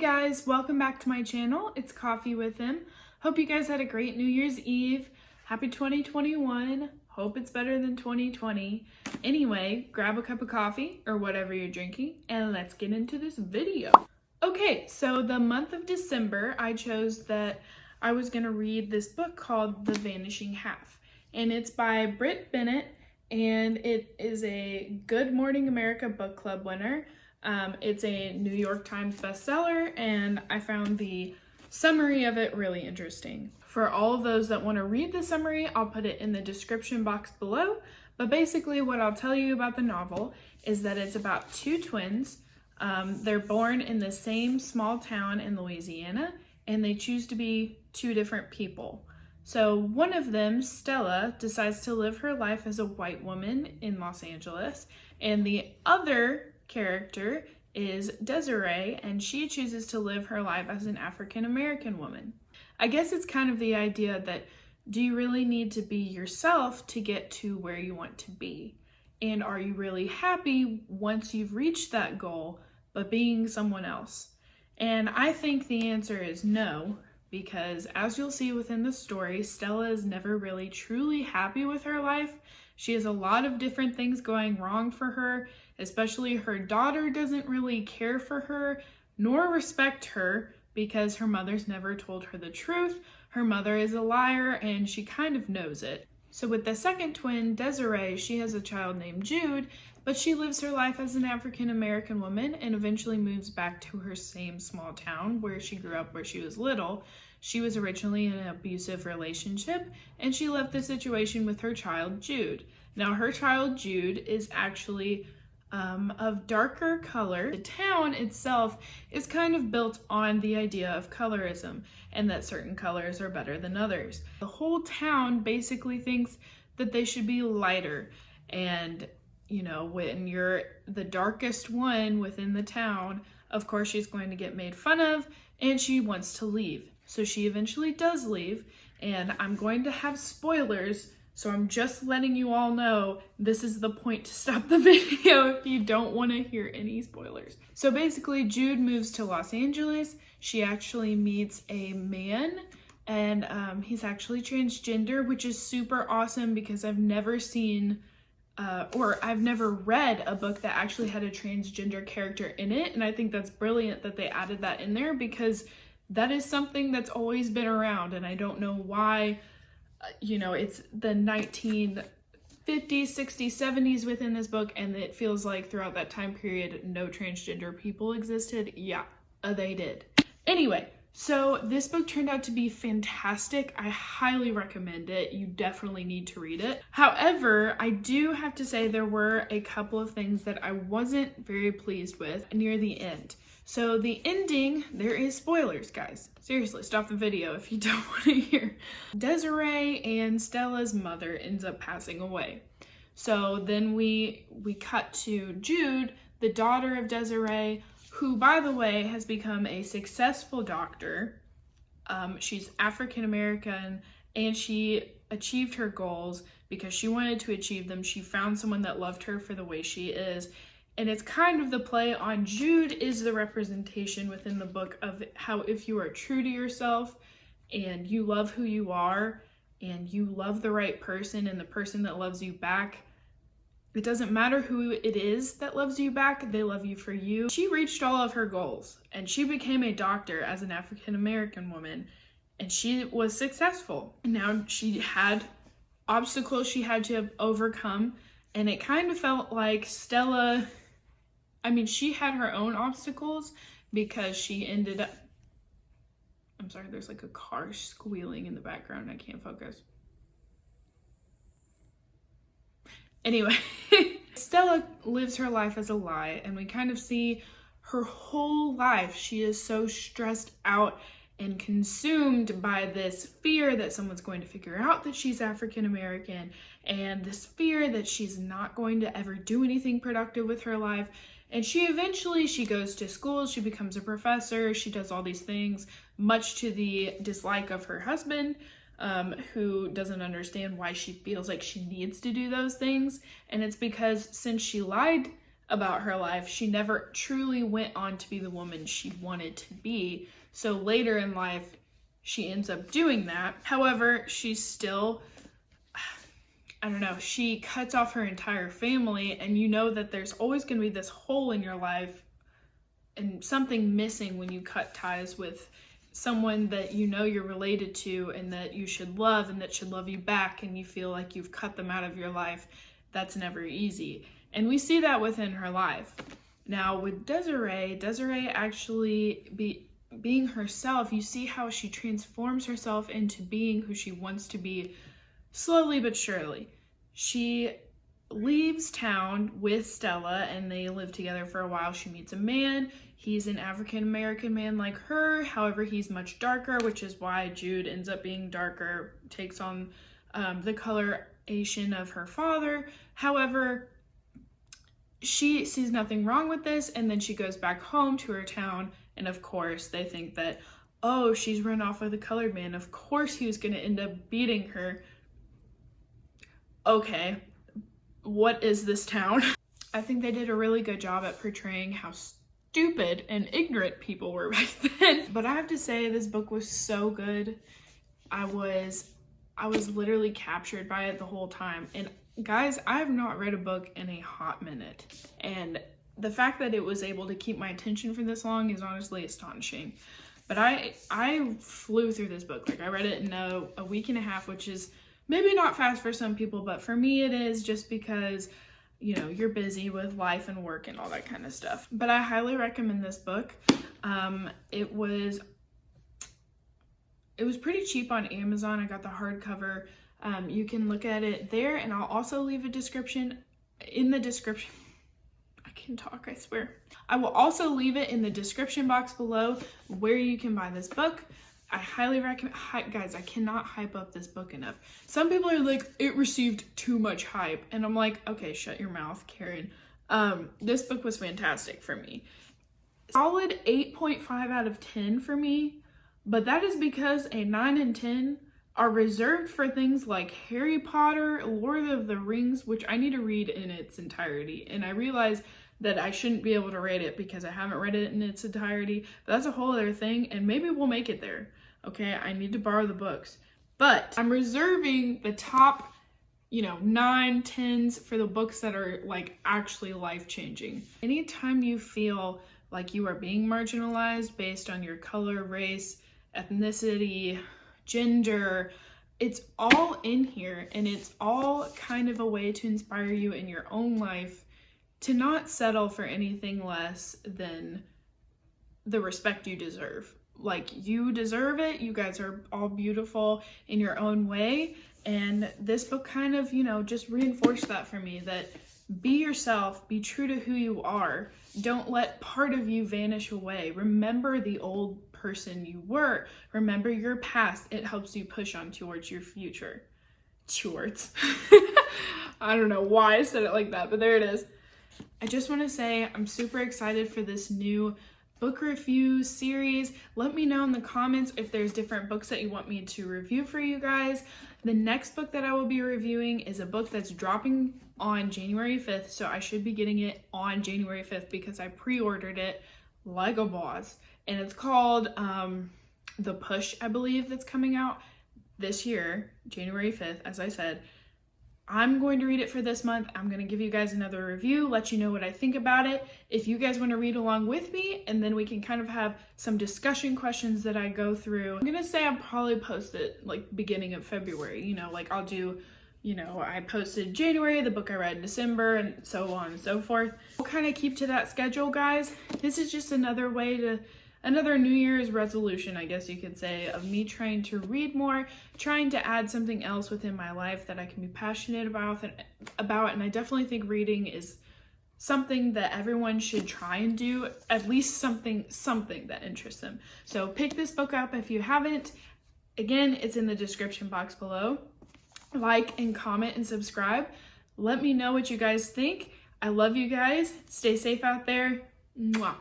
guys, welcome back to my channel. It's Coffee with Him. Hope you guys had a great New Year's Eve. Happy 2021. Hope it's better than 2020. Anyway, grab a cup of coffee or whatever you're drinking and let's get into this video. Okay, so the month of December, I chose that I was going to read this book called The Vanishing Half. And it's by Brit Bennett, and it is a Good Morning America Book Club winner. It's a New York Times bestseller, and I found the summary of it really interesting. For all of those that want to read the summary, I'll put it in the description box below. But basically what I'll tell you about the novel is that it's about two twins. They're born in the same small town in Louisiana, and they choose to be two different people. So one of them, Stella, decides to live her life as a white woman in Los Angeles, and the other character is Desiree, and she chooses to live her life as an African American woman. I guess it's kind of the idea that, do you really need to be yourself to get to where you want to be? And are you really happy once you've reached that goal, but being someone else? And I think the answer is no, because as you'll see within the story, Stella is never really truly happy with her life. She has a lot of different things going wrong for her, especially her daughter doesn't really care for her nor respect her because her mother's never told her the truth. Her mother is a liar and she kind of knows it. So with the second twin, Desiree, she has a child named Jude, but she lives her life as an African American woman and eventually moves back to her same small town where she grew up where she was little. She was originally in an abusive relationship, and she left the situation with her child, Jude. Now, her child, Jude, is actually of darker color. The town itself is kind of built on the idea of colorism, and that certain colors are better than others. The whole town basically thinks that they should be lighter, and you know, when you're the darkest one within the town, of course she's going to get made fun of, and she wants to leave. So she eventually does leave, and I'm going to have spoilers, so I'm just letting you all know this is the point to stop the video if you don't want to hear any spoilers. So basically, Jude moves to Los Angeles. She actually meets a man, and he's actually transgender, which is super awesome because I've never seen or I've never read a book that actually had a transgender character in it, and I think that's brilliant that they added that in there because that is something that's always been around, and I don't know why, you know, it's the 1950s, 60s, 70s within this book, and it feels like throughout that time period, no transgender people existed. Yeah, they did. Anyway, so this book turned out to be fantastic. I highly recommend it. You definitely need to read it. However, I do have to say there were a couple of things that I wasn't very pleased with near the end. So the ending, there is spoilers, guys. Seriously, stop the video if you don't want to hear. Desiree and Stella's mother ends up passing away. So then we cut to Jude, the daughter of Desiree, who, by the way, has become a successful doctor. She's African American, and she achieved her goals because she wanted to achieve them. She found someone that loved her for the way she is. And it's kind of the play on Jude is the representation within the book of how if you are true to yourself and you love who you are and you love the right person and the person that loves you back, it doesn't matter who it is that loves you back, they love you for you. She reached all of her goals and she became a doctor as an African American woman, and she was successful. Now she had obstacles she had to overcome, and it kind of felt like Stella, I mean, she had her own obstacles because she ended up, I'm sorry, there's like a car squealing in the background. I can't focus. Anyway, Stella lives her life as a lie, and we kind of see her whole life. She is so stressed out and consumed by this fear that someone's going to figure out that she's African American, and this fear that she's not going to ever do anything productive with her life. And she goes to school, she becomes a professor, she does all these things, much to the dislike of her husband, who doesn't understand why she feels like she needs to do those things. And it's because since she lied about her life. She never truly went on to be the woman she wanted to be. So later in life, she ends up doing that. However, she's still, I don't know, she cuts off her entire family, and you know that there's always going to be this hole in your life and something missing when you cut ties with someone that you know you're related to and that you should love and that should love you back, and you feel like you've cut them out of your life. That's never easy. And we see that within her life. Now with Desiree actually being herself, you see how she transforms herself into being who she wants to be, slowly but surely. She leaves town with Stella and they live together for a while. She meets a man. He's an African-American man like her. However, he's much darker, which is why Jude ends up being darker, takes on the coloration of her father. However, she sees nothing wrong with this, and then she goes back home to her town, and of course they think that, oh, she's run off with a colored man. Of course he was going to end up beating her. Okay, what is this town? I think they did a really good job at portraying how stupid and ignorant people were back then. But I have to say, this book was so good. I was literally captured by it the whole time. And guys, I have not read a book in a hot minute, and the fact that it was able to keep my attention for this long is honestly astonishing. But I flew through this book. Like, I read it in a week and a half, which is maybe not fast for some people, but for me it is, just because, you know, you're busy with life and work and all that kind of stuff. But I highly recommend this book. It was pretty cheap on Amazon. I got the hardcover. You can look at it there, and I'll also leave a description in the description. I can talk, I swear. I will also leave it in the description box below where you can buy this book. I highly recommend, guys, I cannot hype up this book enough. Some people are like, it received too much hype, and I'm like, okay, shut your mouth, Karen. This book was fantastic for me. Solid 8.5 out of 10 for me, but that is because a 9 and 10 are reserved for things like Harry Potter, Lord of the Rings, which I need to read in its entirety. And I realize that I shouldn't be able to rate it because I haven't read it in its entirety. But that's a whole other thing, and maybe we'll make it there. Okay, I need to borrow the books. But I'm reserving the top, 9, 10s for the books that are like actually life-changing. Anytime you feel like you are being marginalized based on your color, race, ethnicity, gender, it's all in here, and it's all kind of a way to inspire you in your own life to not settle for anything less than the respect you deserve. Like, you deserve it. You guys are all beautiful in your own way, and this book kind of, just reinforced that for me, that be yourself, be true to who you are. Don't let part of you vanish away. Remember the old person you were. Remember your past. It helps you push on towards your future. Towards. I don't know why I said it like that, but there it is. I just want to say I'm super excited for this new book review series. Let me know in the comments if there's different books that you want me to review for you guys. The next book that I will be reviewing is a book that's dropping on January 5th, so I should be getting it on January 5th because I pre-ordered it like a boss. And it's called The Push, I believe, that's coming out this year, January 5th, as I said. I'm going to read it for this month. I'm going to give you guys another review, let you know what I think about it. If you guys want to read along with me, and then we can kind of have some discussion questions that I go through. I'm going to say I'll probably post it like beginning of February, like I'll do, I posted January, the book I read in December, and so on and so forth. We'll kind of keep to that schedule, guys. This is just another New Year's resolution, I guess you could say, of me trying to read more, trying to add something else within my life that I can be passionate about, and I definitely think reading is something that everyone should try and do, at least something that interests them. So pick this book up if you haven't. Again, it's in the description box below. Like and comment and subscribe. Let me know what you guys think. I love you guys. Stay safe out there. Mwah.